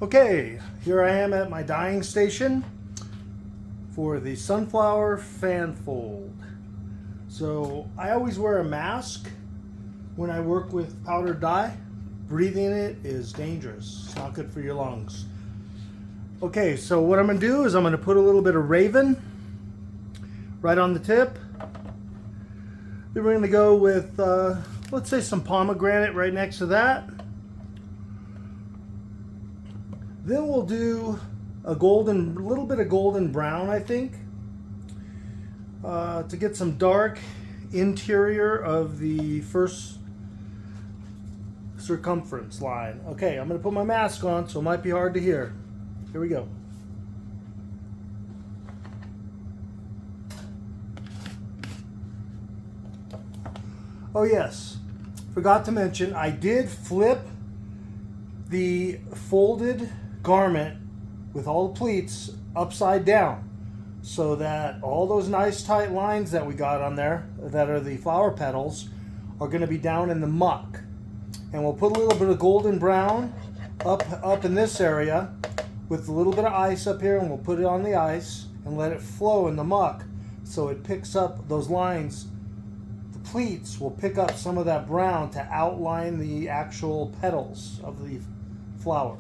Okay, here I am at my dyeing station for the sunflower fan fold. So I always wear a mask when I work with powdered dye. Breathing it is dangerous. It's not good for your lungs. Okay, so what I'm going to do is I'm going to put a little bit of Raven right on the tip. Then we're going to go with, let's say, some pomegranate right next to that. Then we'll do a little bit of golden brown, I think, to get some dark interior of the first circumference line. Okay, I'm going to put my mask on, so it might be hard to hear. Here we go. Oh yes, forgot to mention, I did flip the folded garment with all the pleats upside down so that all those nice tight lines that we got on there that are the flower petals are going to be down in the muck. And we'll put a little bit of golden brown up in this area with a little bit of ice up here, and we'll put it on the ice and let it flow in the muck so it picks up those lines. The pleats will pick up some of that brown to outline the actual petals of the flower.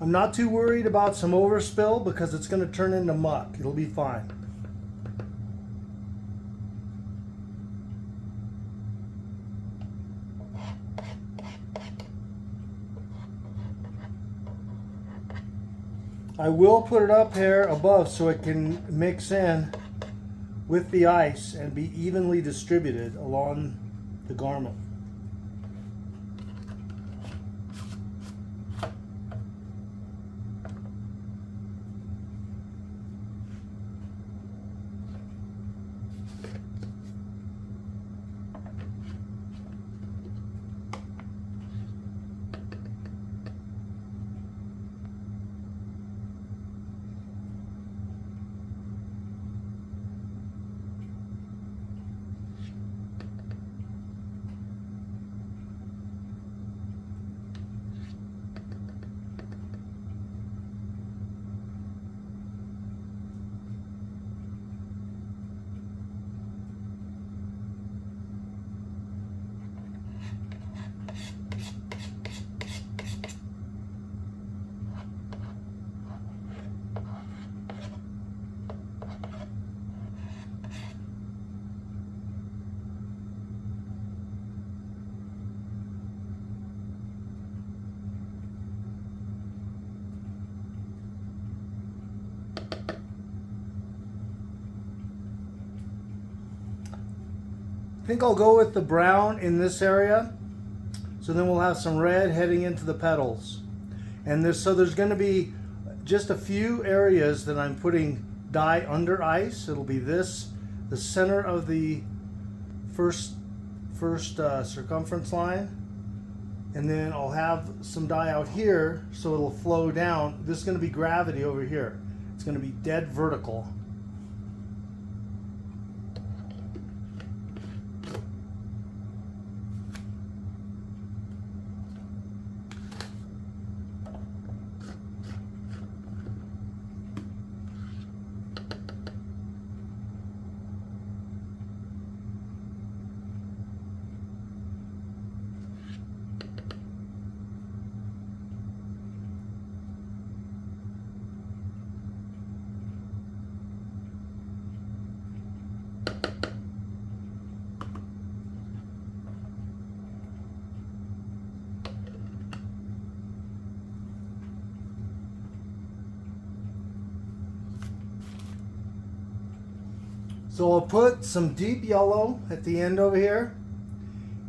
I'm not too worried about some overspill because it's going to turn into muck. It'll be fine. I will put it up here above so it can mix in with the ice and be evenly distributed along the garment. I think I'll go with the brown in this area, so then we'll have some red heading into the petals. And so there's going to be just a few areas that I'm putting dye under ice. It'll be the center of the first circumference line, and then I'll have some dye out here so it'll flow down. This is going to be gravity over here. It's going to be dead vertical. So I'll put some deep yellow at the end over here,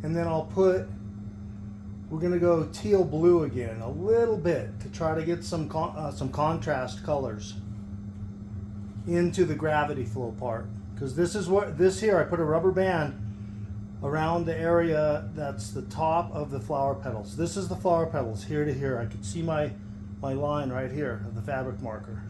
and then we're going to go teal blue again a little bit to try to get some contrast colors into the gravity flow part. because this is what this here. I put a rubber band around the area that's the top of the flower petals. This is the flower petals here to here. I can see my line right here of the fabric marker.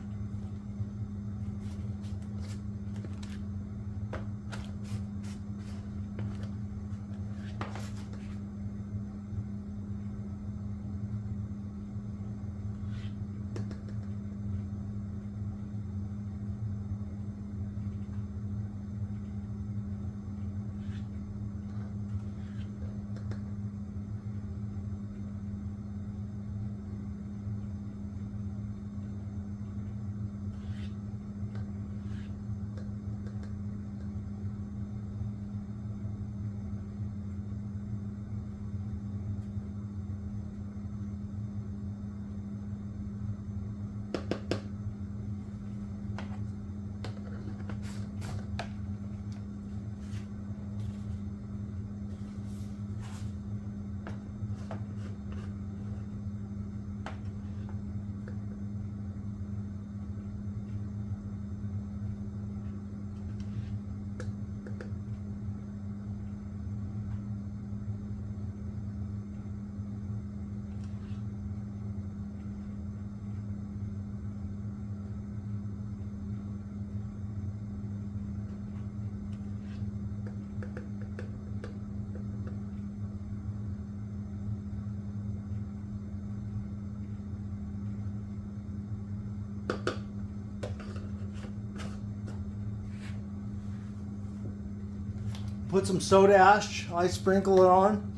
Put some soda ash. I sprinkle it on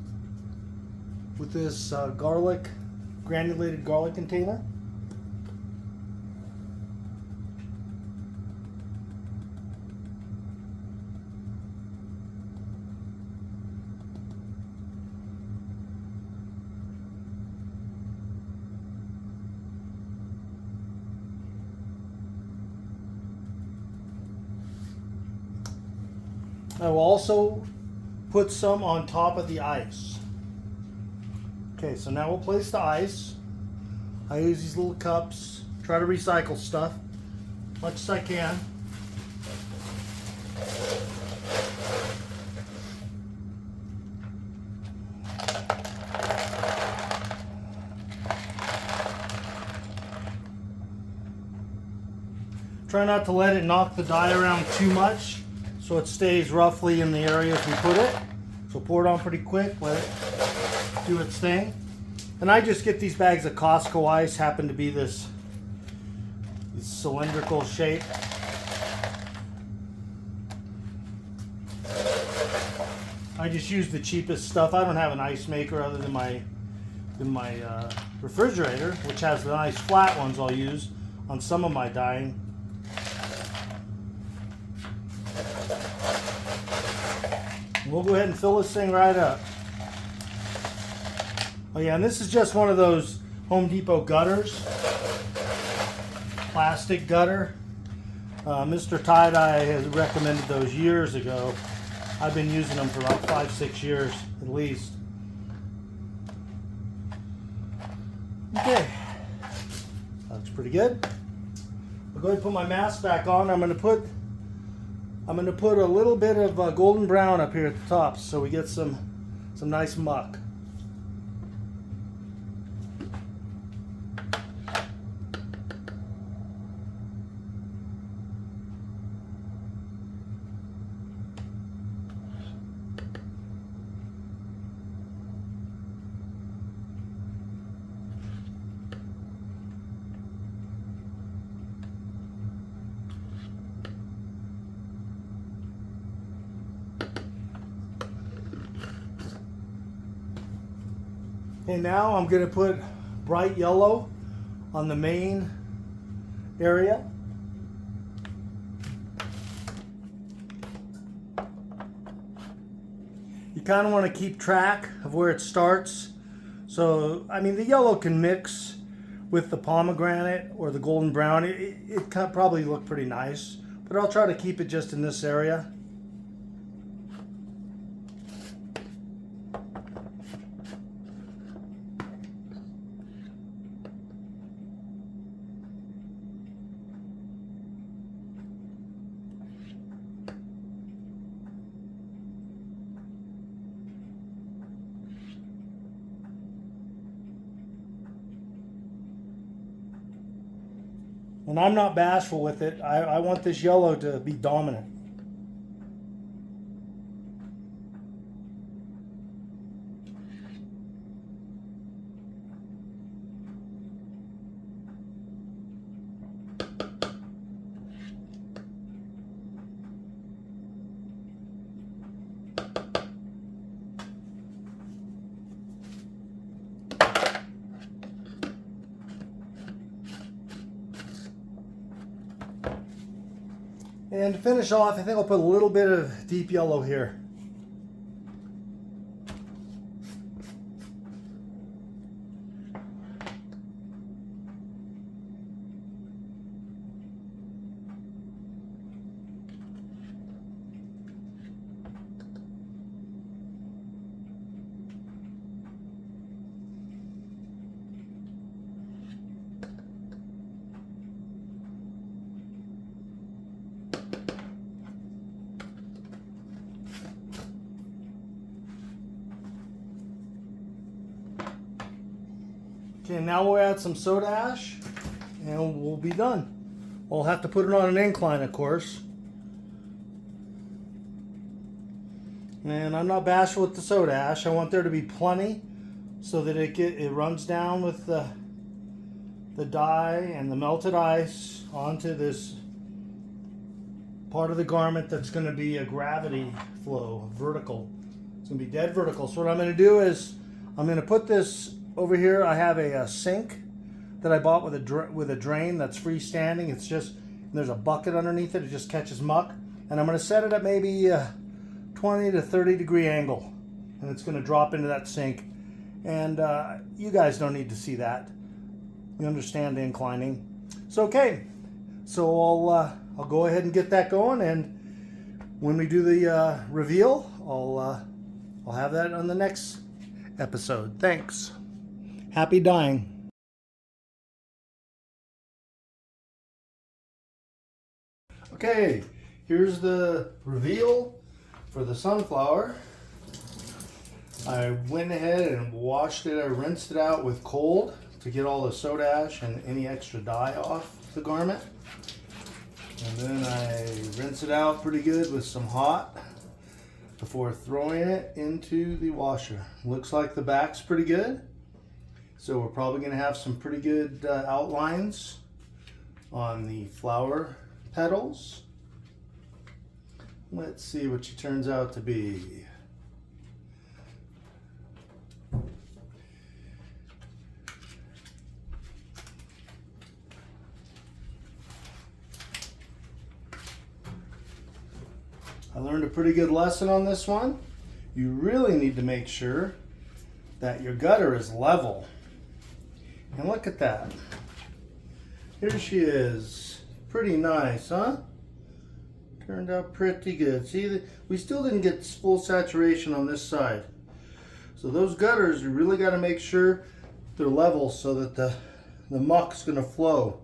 with this granulated garlic container. I will also put some on top of the ice. Okay, so now we'll place the ice. I use these little cups, try to recycle stuff as much as I can. Try not to let it knock the dye around too much, so it stays roughly in the areas we put it. So pour it on pretty quick, let it do its thing. And I just get these bags of Costco ice, happen to be this cylindrical shape. I just use the cheapest stuff. I don't have an ice maker other than my refrigerator, which has the nice flat ones I'll use on some of my dyeing. We'll go ahead and fill this thing right up. Oh yeah, and this is just one of those Home Depot gutters. Plastic gutter. Mr. Tie-Dye has recommended those years ago. I've been using them for about 5-6 years at least. Okay. That looks pretty good. I'll go ahead and put my mask back on. I'm going to put a little bit of golden brown up here at the top so we get some nice muck. Okay, now I'm going to put bright yellow on the main area. You kind of want to keep track of where it starts. So, I mean, the yellow can mix with the pomegranate or the golden brown. It can probably look pretty nice, but I'll try to keep it just in this area. And I'm not bashful with it. I want this yellow to be dominant. And to finish off, I think I'll put a little bit of deep yellow here. Okay, now we'll add some soda ash and we'll be done. We'll have to put it on an incline, of course. And I'm not bashful with the soda ash. I want there to be plenty so that it runs down with the dye and the melted ice onto this part of the garment that's going to be a gravity flow, vertical. It's going to be dead vertical. So what I'm going to do is I'm going to put this over here. I have a sink that I bought with a drain that's freestanding. It's just, there's a bucket underneath it. It just catches muck. And I'm going to set it at maybe 20 to 30 degree angle. And it's going to drop into that sink. And you guys don't need to see that. You understand the inclining. So okay. So I'll go ahead and get that going. And when we do the reveal, I'll have that on the next episode. Thanks. Happy dyeing. Okay, here's the reveal for the sunflower. I went ahead and washed it. I rinsed it out with cold to get all the soda ash and any extra dye off the garment. And then I rinse it out pretty good with some hot before throwing it into the washer. Looks like the back's pretty good. So we're probably going to have some pretty good outlines on the flower petals. Let's see what she turns out to be. I learned a pretty good lesson on this one. You really need to make sure that your gutter is level. And look at that. Here she is. Pretty nice, huh? Turned out pretty good. See, we still didn't get full saturation on this side. So those gutters, you really got to make sure they're level so that the muck's going to flow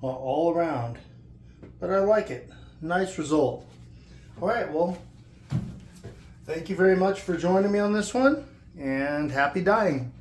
all around. But I like it. Nice result. All right, well, thank you very much for joining me on this one, and happy dyeing.